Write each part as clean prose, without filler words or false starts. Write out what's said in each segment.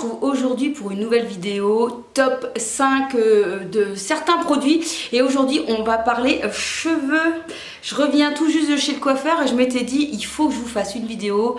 retrouve aujourd'hui pour une nouvelle vidéo top 5 de certains produits. Et aujourd'hui on va parler cheveux. Je reviens tout juste de chez le coiffeur et je m'étais dit il faut que je vous fasse une vidéo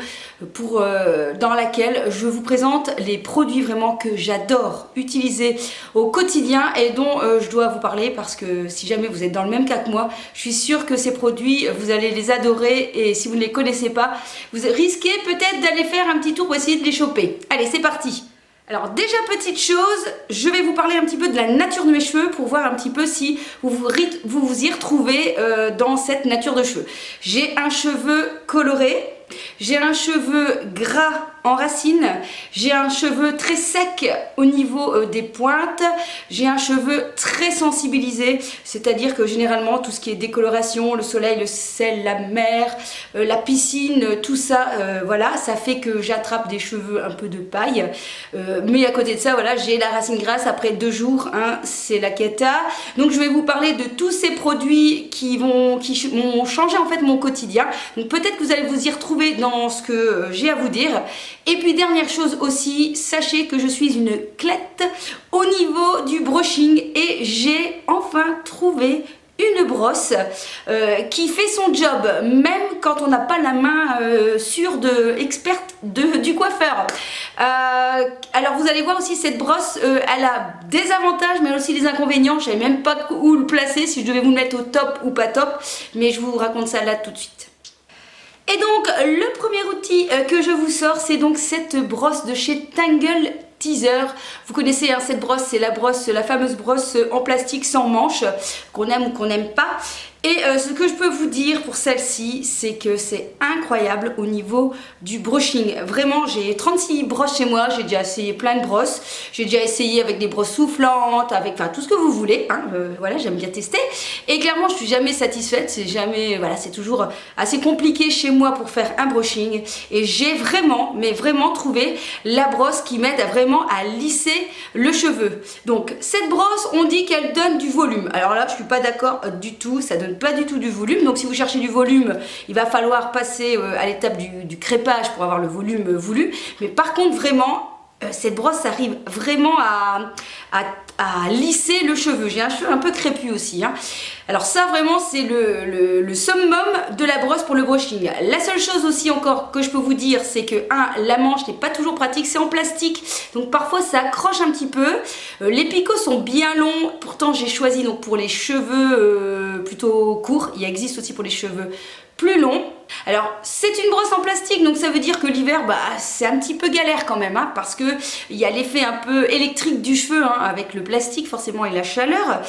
dans laquelle je vous présente les produits vraiment que j'adore utiliser au quotidien et dont je dois vous parler parce que si jamais vous êtes dans le même cas que moi, je suis sûre que ces produits vous allez les adorer et si vous ne les connaissez pas, vous risquez peut-être d'aller faire un petit tour pour essayer de les choper. Allez, c'est parti! Alors déjà petite chose, je vais vous parler un petit peu de la nature de mes cheveux pour voir un petit peu si vous y retrouvez dans cette nature de cheveux. J'ai un cheveu coloré, j'ai un cheveu gras en racine, j'ai un cheveu très sec au niveau des pointes, j'ai un cheveu très sensibilisé, c'est-à-dire que généralement tout ce qui est décoloration, le soleil, le sel, la mer, la piscine, tout ça, voilà, ça fait que j'attrape des cheveux un peu de paille, mais à côté de ça, voilà, j'ai la racine grasse après 2 jours, hein, c'est la Keta. Donc je vais vous parler de tous ces produits qui vont changer en fait mon quotidien, donc peut-être que vous allez vous y retrouver dans ce que j'ai à vous dire. Et puis dernière chose aussi, sachez que je suis une clette au niveau du brushing et j'ai enfin trouvé une brosse qui fait son job même quand on n'a pas la main sûre experte du coiffeur. Alors vous allez voir aussi cette brosse, elle a des avantages mais aussi des inconvénients. Je ne savais même pas où le placer, si je devais vous le mettre au top ou pas top, mais je vous raconte ça là tout de suite. Et donc le premier outil que je vous sors, c'est donc cette brosse de chez Tangle Teezer. Vous connaissez hein, cette brosse, c'est la fameuse brosse en plastique sans manche, qu'on aime ou qu'on n'aime pas. Et ce que je peux vous dire pour celle-ci, c'est que c'est incroyable au niveau du brushing. Vraiment, j'ai 36 brosses chez moi, j'ai déjà essayé plein de brosses. J'ai déjà essayé avec des brosses soufflantes, avec enfin, tout ce que vous voulez. Hein, voilà, j'aime bien tester. Et clairement, je suis jamais satisfaite. C'est jamais, voilà, c'est toujours assez compliqué chez moi pour faire un brushing. Et j'ai vraiment, mais vraiment trouvé la brosse qui m'aide vraiment à lisser le cheveu. Donc, cette brosse, on dit qu'elle donne du volume. Alors là, je suis pas d'accord du tout. Ça donne pas du tout du volume, donc si vous cherchez du volume il va falloir passer à l'étape du crépage pour avoir le volume voulu, mais par contre vraiment cette brosse arrive vraiment à lisser le cheveu. J'ai un cheveu un peu crépus aussi hein. Alors ça vraiment c'est le summum de la brosse pour le brushing. La seule chose aussi encore que je peux vous dire, c'est que la manche n'est pas toujours pratique, c'est en plastique, donc parfois ça accroche un petit peu. Les picots sont bien longs, pourtant j'ai choisi donc pour les cheveux plutôt courts, il existe aussi pour les cheveux plus longs. Alors c'est une brosse en plastique, donc ça veut dire que l'hiver c'est un petit peu galère quand même hein, parce que il y a l'effet un peu électrique du cheveu hein, avec le plastique forcément et la chaleur.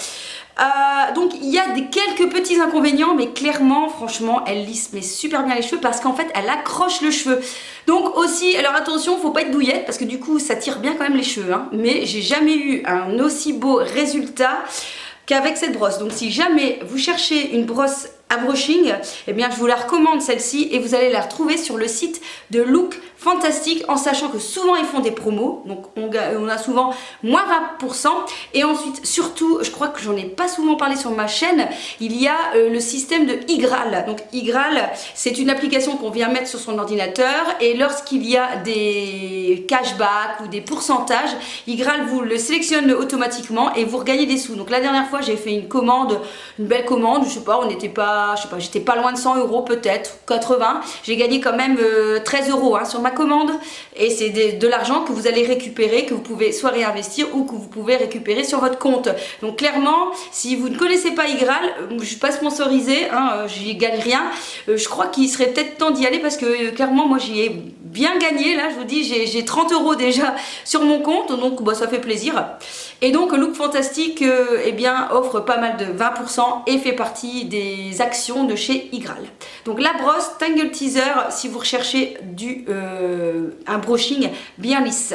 Donc il y a quelques petits inconvénients, mais clairement franchement elle lisse mais super bien les cheveux parce qu'en fait elle accroche le cheveu. Donc aussi, alors attention, faut pas être douillette parce que du coup ça tire bien quand même les cheveux hein, mais j'ai jamais eu un aussi beau résultat qu'avec cette brosse. Donc si jamais vous cherchez une brosse à brushing, eh bien je vous la recommande celle-ci et vous allez la retrouver sur le site de Look Fantastic, en sachant que souvent ils font des promos, donc on a souvent moins 20%. Et ensuite surtout, je crois que j'en ai pas souvent parlé sur ma chaîne, il y a le système de iGraal. Donc iGraal, c'est une application qu'on vient mettre sur son ordinateur et lorsqu'il y a des cashbacks ou des pourcentages, iGraal vous le sélectionne automatiquement et vous regagnez des sous. Donc la dernière fois j'ai fait une belle commande, je sais pas, j'étais pas loin de 100 € peut-être, 80. J'ai gagné quand même 13 € hein, sur ma commande et c'est de l'argent que vous allez récupérer, que vous pouvez soit réinvestir ou que vous pouvez récupérer sur votre compte. Donc clairement, si vous ne connaissez pas iGraal, je suis pas sponsorisée, hein, j'y gagne rien. Je crois qu'il serait peut-être temps d'y aller parce que clairement moi j'y ai bien gagné. Là je vous dis, j'ai 30 € déjà sur mon compte, donc ça fait plaisir. Et donc Look Fantastic eh bien, offre pas mal de 20% et fait partie des actions de chez iGraal. Donc la brosse Tangle Teezer si vous recherchez un brushing bien lisse.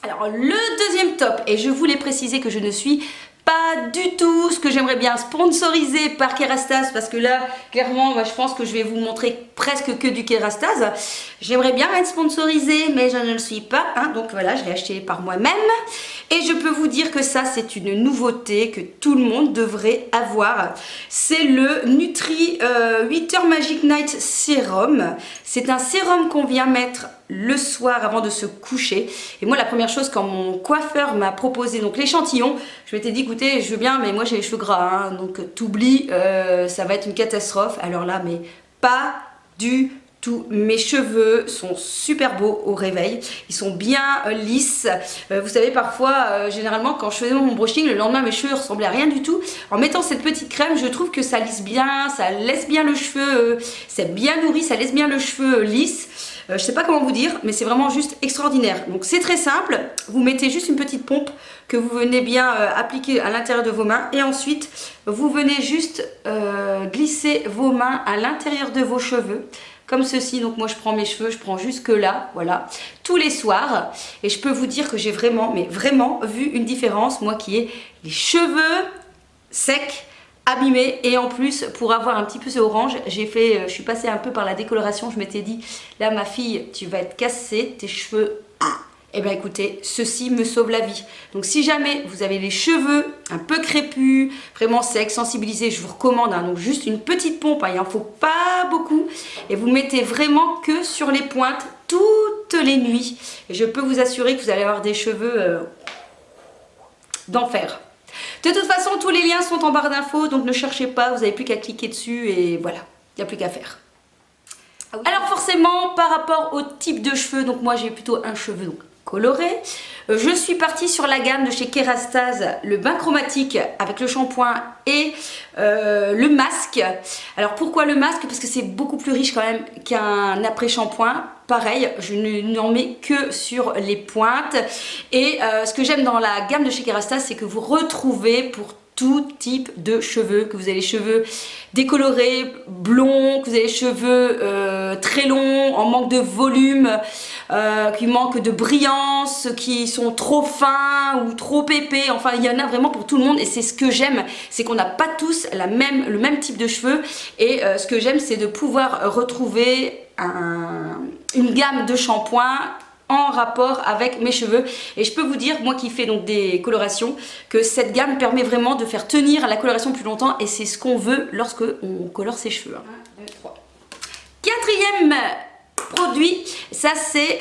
Alors le deuxième top, et je voulais préciser que je ne suis pas du tout ce que j'aimerais bien sponsoriser par Kerastase parce que là clairement moi, je pense que je vais vous montrer presque que du Kerastase. J'aimerais bien être sponsorisée mais je ne le suis pas hein, donc voilà, je l'ai acheté par moi-même et je peux vous dire que ça c'est une nouveauté que tout le monde devrait avoir. C'est le Nutri 8h Magic Night Serum. C'est un sérum qu'on vient mettre le soir avant de se coucher. Et moi la première chose quand mon coiffeur m'a proposé donc l'échantillon, je m'étais dit écoutez je veux bien mais moi j'ai les cheveux gras hein, donc t'oublies, ça va être une catastrophe. Alors là mais pas du tout. Mes cheveux sont super beaux au réveil, ils sont bien lisses. Vous savez parfois, généralement quand je faisais mon brushing, le lendemain mes cheveux ressemblaient à rien du tout. En mettant cette petite crème, je trouve que ça lisse bien, ça laisse bien le cheveu, c'est bien nourri, ça laisse bien le cheveu lisse. Je sais pas comment vous dire, mais c'est vraiment juste extraordinaire. Donc c'est très simple, vous mettez juste une petite pompe que vous venez bien appliquer à l'intérieur de vos mains et ensuite vous venez juste glisser vos mains à l'intérieur de vos cheveux. Comme ceci, donc moi je prends mes cheveux, je prends jusque là, voilà, tous les soirs. Et je peux vous dire que j'ai vraiment, mais vraiment vu une différence, moi qui ai les cheveux secs, abîmés. Et en plus, pour avoir un petit peu ce orange, je suis passée un peu par la décoloration. Je m'étais dit, là ma fille, tu vas être cassée, tes cheveux... Eh bien écoutez, ceci me sauve la vie. Donc si jamais vous avez les cheveux un peu crépus, vraiment secs, sensibilisés, je vous recommande hein, donc juste une petite pompe, hein, il n'en faut pas beaucoup. Et vous mettez vraiment que sur les pointes toutes les nuits. Et je peux vous assurer que vous allez avoir des cheveux d'enfer. De toute façon, tous les liens sont en barre d'infos, donc ne cherchez pas, vous n'avez plus qu'à cliquer dessus et voilà, il n'y a plus qu'à faire. Ah oui. Alors forcément, par rapport au type de cheveux, donc moi j'ai plutôt un cheveu donc coloré. Je suis partie sur la gamme de chez Kerastase, le bain chromatique avec le shampoing et le masque. Alors pourquoi le masque? Parce que c'est beaucoup plus riche quand même qu'un après-shampoing. Pareil, je n'en mets que sur les pointes. Et ce que j'aime dans la gamme de chez Kerastase, c'est que vous retrouvez pour tout type de cheveux, que vous avez les cheveux décolorés, blonds, que vous avez les cheveux très longs, en manque de volume, qui manquent de brillance, qui sont trop fins ou trop épais, enfin il y en a vraiment pour tout le monde et c'est ce que j'aime, c'est qu'on n'a pas tous le même type de cheveux et ce que j'aime c'est de pouvoir retrouver une gamme de shampoings en rapport avec mes cheveux et je peux vous dire, moi qui fais donc des colorations, que cette gamme permet vraiment de faire tenir la coloration plus longtemps et c'est ce qu'on veut lorsque on colore ses cheveux. 1, 2, 3. Quatrième produit, ça c'est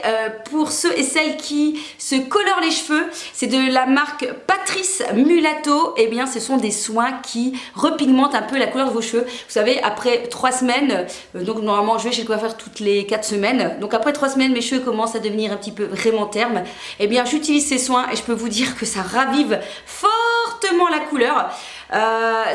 pour ceux et celles qui se colorent les cheveux, c'est de la marque Patrice Mulatto. Et bien ce sont des soins qui repigmentent un peu la couleur de vos cheveux. Vous savez, après 3 semaines, donc normalement je vais chez le coiffeur toutes les 4 semaines, donc après 3 semaines mes cheveux commencent à devenir un petit peu vraiment termes. Et bien j'utilise ces soins et je peux vous dire que ça ravive fortement la couleur.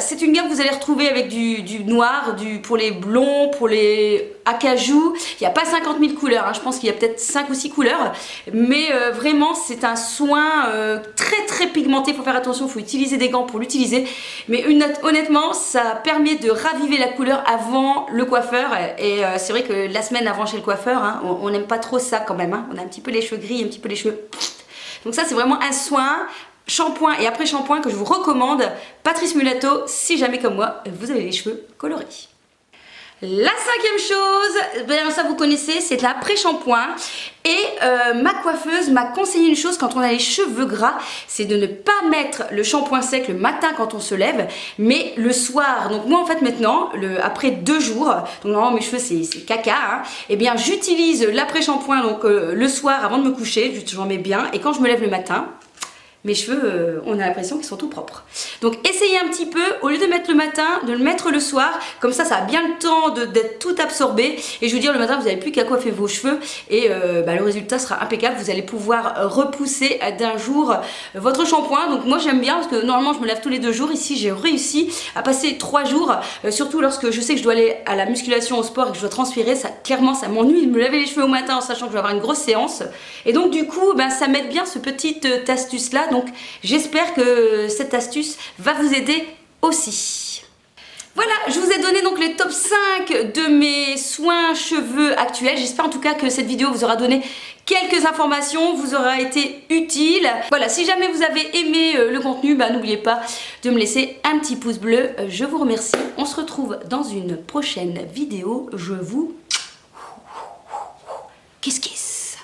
C'est une gamme que vous allez retrouver avec du noir, pour les blonds, pour les acajou. Il n'y a pas 50 000 couleurs, hein. Je pense qu'il y a peut-être 5 ou 6 couleurs. Mais vraiment c'est un soin très pigmenté, il faut faire attention, il faut utiliser des gants pour l'utiliser. Mais honnêtement ça permet de raviver la couleur avant le coiffeur. Et c'est vrai que la semaine avant chez le coiffeur, hein, on n'aime pas trop ça quand même, hein. On a un petit peu les cheveux gris, un petit peu les cheveux... Donc ça c'est vraiment un soin... Shampoing et après shampoing que je vous recommande, Patrice Mulatto, si jamais comme moi vous avez les cheveux colorés. La 5e chose, ben ça vous connaissez, c'est l'après-shampoing. Et ma coiffeuse m'a conseillé une chose quand on a les cheveux gras, c'est de ne pas mettre le shampoing sec le matin quand on se lève, mais le soir. Donc moi en fait maintenant, après 2 jours, donc normalement mes cheveux c'est caca, hein, et bien j'utilise l'après-shampoing donc le soir avant de me coucher, j'en mets bien, et quand je me lève le matin, mes cheveux, on a l'impression qu'ils sont tout propres. Donc essayez un petit peu, au lieu de mettre le matin, de le mettre le soir. Comme ça, ça a bien le temps d'être tout absorbé. Et je veux dire, le matin, vous n'avez plus qu'à coiffer vos cheveux. Et le résultat sera impeccable. Vous allez pouvoir repousser d'un jour votre shampoing. Donc moi, j'aime bien parce que normalement, je me lave tous les 2 jours. Ici, j'ai réussi à passer 3 jours. Surtout lorsque je sais que je dois aller à la musculation, au sport et que je dois transpirer. Clairement, ça m'ennuie de me laver les cheveux au matin en sachant que je vais avoir une grosse séance. Et donc du coup, ça m'aide bien ce petit astuce-là. Donc j'espère que cette astuce va vous aider aussi. Voilà, je vous ai donné donc les top 5 de mes soins cheveux actuels. J'espère en tout cas que cette vidéo vous aura donné quelques informations, vous aura été utile. Voilà, si jamais vous avez aimé le contenu, n'oubliez pas de me laisser un petit pouce bleu. Je vous remercie. On se retrouve dans une prochaine vidéo. Je vous... Kiss kiss.